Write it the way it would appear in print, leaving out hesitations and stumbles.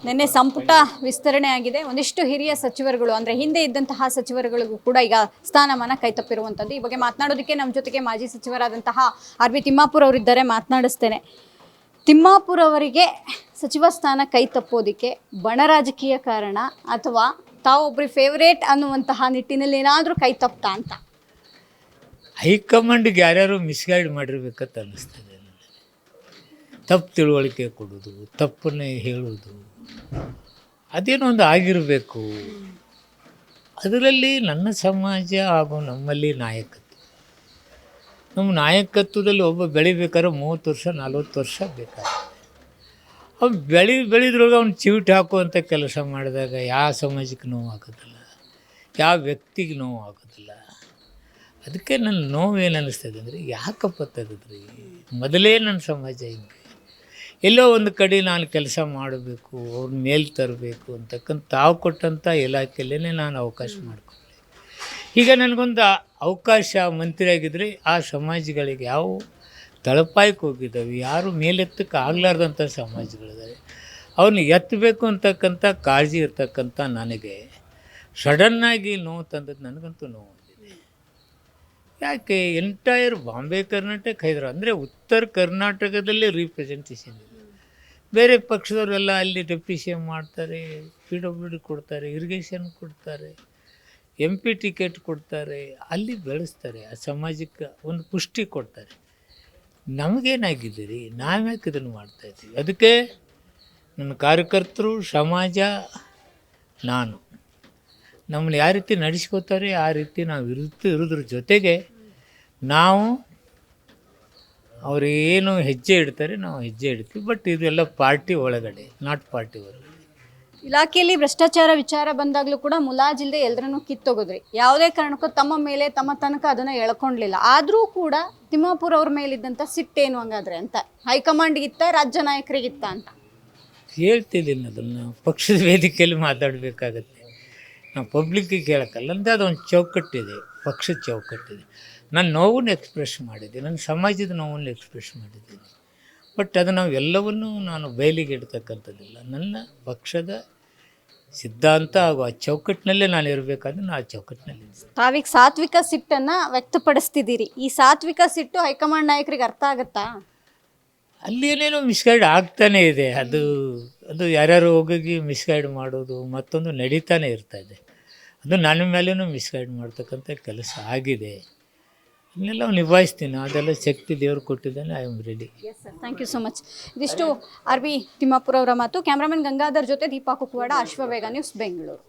ನಿನ್ನೆ ಸಂಪುಟ ವಿಸ್ತರಣೆ ಆಗಿದೆ. ಒಂದಿಷ್ಟು ಹಿರಿಯ ಸಚಿವರುಗಳು ಅಂದರೆ ಹಿಂದೆ ಇದ್ದಂತಹ ಸಚಿವರುಗಳಿಗೂ ಕೂಡ ಈಗ ಸ್ಥಾನಮಾನ ಕೈತಪ್ಪಿರುವಂಥದ್ದು. ಈ ಬಗ್ಗೆ ಮಾತನಾಡೋದಕ್ಕೆ ನಮ್ಮ ಜೊತೆಗೆ ಮಾಜಿ ಸಚಿವರಾದಂತಹ ಆರ್.ಬಿ. ತಿಮ್ಮಾಪುರ್ ಅವರಿದ್ದಾರೆ. ಮಾತನಾಡಿಸ್ತೇನೆ. ತಿಮ್ಮಾಪುರ್ ಅವರಿಗೆ ಸಚಿವ ಸ್ಥಾನ ಕೈ ತಪ್ಪೋದಕ್ಕೆ ಬಣ ರಾಜಕೀಯ ಕಾರಣ ಅಥವಾ ತಾವೊಬ್ಬರು ಫೇವರೇಟ್ ಅನ್ನುವಂತಹ ನಿಟ್ಟಿನಲ್ಲಿ ಏನಾದರೂ ಕೈ ತಪ್ತಾ ಅಂತ? ಹೈಕಮಾಂಡ್ಗೆ ಯಾರ್ಯಾರು ಮಿಸ್ಗೈಡ್ ಮಾಡಿರ್ಬೇಕಂತ ಅನ್ನಿಸ್ತದೆ. ತಪ್ಪು ತಿಳುವಳಿಕೆ ಕೊಡೋದು, ತಪ್ಪನ್ನೇ ಹೇಳೋದು, ಅದೇನೋ ಒಂದು ಆಗಿರಬೇಕು. ಅದರಲ್ಲಿ ನನ್ನ ಸಮಾಜ ಹಾಗೂ ನಮ್ಮಲ್ಲಿ ನಾಯಕತ್ವ, ನಮ್ಮ ನಾಯಕತ್ವದಲ್ಲಿ ಒಬ್ಬ ಬೆಳಿಬೇಕಾದ್ರೆ 30 ವರ್ಷ 40 ವರ್ಷ ಬೇಕಾಗ್ತದೆ. ಅವ್ನು ಬೆಳೆದ್ರೊಳಗೆ ಅವ್ನು ಚಿವಿಟ್ ಹಾಕುವಂಥ ಕೆಲಸ ಮಾಡಿದಾಗ ಯಾವ ಸಮಾಜಕ್ಕೆ ನೋವು ಆಗೋದಿಲ್ಲ, ಯಾವ ವ್ಯಕ್ತಿಗೆ ನೋವು ಆಗೋದಿಲ್ಲ. ಅದಕ್ಕೆ ನನ್ನ ನೋವೇನು ಅನ್ನಿಸ್ತದೆ ಅಂದರೆ, ಯಾಕಪ್ಪ ತೆಗೆದ್ರಿ? ಮೊದಲೇ ನನ್ನ ಸಮಾಜ ಹಿಂಗೆ ಎಲ್ಲೋ ಒಂದು ಕಡೆ ನಾನು ಕೆಲಸ ಮಾಡಬೇಕು, ಅವ್ರ ಮೇಲೆ ತರಬೇಕು ಅಂತಕ್ಕಂಥ ತಾವು ಕೊಟ್ಟಂಥ ಇಲಾಖೆಯಲ್ಲೇ ನಾನು ಅವಕಾಶ ಮಾಡಿಕೊಂಡೆ. ಈಗ ನನಗೊಂದು ಅವಕಾಶ ಮಂತ್ರಿ ಆಗಿದ್ದರೆ ಆ ಸಮಾಜಗಳಿಗೆ ಯಾವ ತಳಪಾಯಕ್ಕೆ ಹೋಗಿದ್ದಾವೆ, ಯಾರು ಮೇಲೆತ್ತಕ್ಕೆ ಆಗಲಾರ್ದಂಥ ಸಮಾಜಗಳಿದ್ದಾವೆ, ಅವನ್ನ ಎತ್ತಬೇಕು ಅಂತಕ್ಕಂಥ ಕಾಳಜಿ ಇರ್ತಕ್ಕಂಥ ನನಗೆ ಸಡನ್ನಾಗಿ ನೋವು ತಂದದ್ದು ನನಗಂತೂ ನೋವು ಬಂದಿದೆ. ಯಾಕೆ ಎಂಟೈರ್ ಬಾಂಬೆ ಕರ್ನಾಟಕ ಹೈದರಾಬಾದ್ ಅಂದರೆ ಉತ್ತರ ಕರ್ನಾಟಕದಲ್ಲೇ ರೀಪ್ರೆಸೆಂಟೇಷನ್ ಇದೆ. ಬೇರೆ ಪಕ್ಷದವರೆಲ್ಲ ಅಲ್ಲಿ ಡೆಪ್ಟಿ ಸಿ ಎಮ್ ಮಾಡ್ತಾರೆ, PWD ಕೊಡ್ತಾರೆ, ಇರಿಗೇಷನ್ ಕೊಡ್ತಾರೆ, MP ಟಿಕೆಟ್ ಕೊಡ್ತಾರೆ, ಅಲ್ಲಿ ಬೆಳೆಸ್ತಾರೆ, ಆ ಸಮಾಜಕ್ಕೆ ಒಂದು ಪುಷ್ಟಿ ಕೊಡ್ತಾರೆ. ನಮಗೇನಾಗಿದ್ದೀರಿ? ನಾವ್ಯಾಕೆ ಇದನ್ನು ಮಾಡ್ತಾಯಿದ್ದೀವಿ? ಅದಕ್ಕೆ ನನ್ನ ಕಾರ್ಯಕರ್ತರು, ಸಮಾಜ, ನಾನು ನಮ್ಮನ್ನು ಯಾವ ರೀತಿ ನಡೆಸ್ಕೋತಾರೆ ಆ ರೀತಿ ನಾವು ಇರೋದ್ರ ಜೊತೆಗೆ ನಾವು ಅವರೇನು ಹೆಜ್ಜೆ ಇಡ್ತಾರೆ ನಾವು ಹೆಜ್ಜೆ ಇಡ್ತೀವಿ. ಬಟ್ ಇದೆಲ್ಲ ಪಾರ್ಟಿ ಒಳಗಡೆ, ನಾಟ್ ಪಾರ್ಟಿ ಹೊರಗಡೆ. ಇಲಾಖೆಯಲ್ಲಿ ಭ್ರಷ್ಟಾಚಾರ ವಿಚಾರ ಬಂದಾಗಲೂ ಕೂಡ ಮುಲಾಜಿಲ್ಲದೆ ಎಲ್ಲರನ್ನೂ ಕಿತ್ತೋಗಿದ್ರಿ. ಯಾವುದೇ ಕಾರಣಕ್ಕೂ ತಮ್ಮ ಮೇಲೆ ತಮ್ಮ ತನಕ ಅದನ್ನು ಎಳ್ಕೊಳ್ಳಲಿಲ್ಲ. ಆದರೂ ಕೂಡ ತಿಮ್ಮಾಪುರ್ ಅವ್ರ ಮೇಲಿದ್ದಂಥ ಸಿಟ್ಟೇನು ಹಂಗಾದ್ರೆ ಅಂತ ಹೈಕಮಾಂಡ್ಗಿತ್ತ, ರಾಜ್ಯ ನಾಯಕರಿಗಿತ್ತ ಅಂತ ಹೇಳ್ತಿದ್ದೀನಿ. ಅದನ್ನು ಪಕ್ಷದ ವೇದಿಕೆಯಲ್ಲಿ ಮಾತಾಡಬೇಕಾಗತ್ತೆ, ನಾವು ಪಬ್ಲಿಕ್ಕಿಗೆ ಹೇಳೋಕ್ಕಲ್ಲ. ಅಂದರೆ ಅದೊಂದು ಚೌಕಟ್ಟಿದೆ, ಪಕ್ಷದ ಚೌಕಟ್ಟಿದೆ. ನಾನು ನೋವನ್ನು ಎಕ್ಸ್ಪ್ರೆಸ್ ಮಾಡಿದ್ದೆ, ನನ್ನ ಸಮಾಜದ ನೋವನ್ನು ಎಕ್ಸ್ಪ್ರೆಸ್ ಮಾಡಿದ್ದೀನಿ. ಬಟ್ ಅದು ನಾವು ಎಲ್ಲವನ್ನೂ ನಾನು ಬಯಲಿಗೆ ಇಡ್ತಕ್ಕಂಥದ್ದಿಲ್ಲ. ನನ್ನ ಪಕ್ಷದ ಸಿದ್ಧಾಂತ ಹಾಗೂ ಆ ಚೌಕಟ್ಟಿನಲ್ಲೇ ನಾನು ಇರಬೇಕಾದ್ರೆ ನಾನು ಆ ಚೌಕಟ್ಟಿನಲ್ಲಿ. ತಾವೀಗ ಸಾತ್ವಿಕ ಸಿಟ್ಟನ್ನು ವ್ಯಕ್ತಪಡಿಸ್ತಿದ್ದೀರಿ. ಈ ಸಾತ್ವಿಕ ಸಿಟ್ಟು ಹೈಕಮಾಂಡ್ ನಾಯಕರಿಗೆ ಅರ್ಥ ಆಗುತ್ತಾ? ಅಲ್ಲಿ ಏನೇನೋ ಮಿಸ್ಗೈಡ್ ಆಗ್ತಾನೇ ಇದೆ. ಅದು ಯಾರ್ಯಾರು ಹೋಗಿ ಮಿಸ್ಗೈಡ್ ಮಾಡೋದು ಮತ್ತೊಂದು ನಡೀತಾನೆ ಇರ್ತಾಯಿದೆ. ಅದು ನನ್ನ ಮೇಲೇನೂ ಮಿಸ್ಗೈಡ್ ಮಾಡ್ತಕ್ಕಂಥ ಕೆಲಸ ಆಗಿದೆ. ಅದನ್ನೆಲ್ಲ ನಿಭಾಯಿಸ್ತೀನಿ. ಅದೆಲ್ಲ ಶಕ್ತಿ ದೇವರು ಕೊಟ್ಟಿದ್ದಾನೆ. I am ready. Yes sir, thank you so much. ಇದಿಷ್ಟು ಆರ್.ಬಿ. ತಿಮ್ಮಾಪುರ್ ಅವರ ಮಾತು. ಕ್ಯಾಮ್ರಾಮನ್ ಗಂಗಾಧರ್ ಜೊತೆ ದೀಪಾ ಕುಕ್ವಾಡ, ಅಶ್ವವೇಗ ನ್ಯೂಸ್, ಬೆಂಗಳೂರು.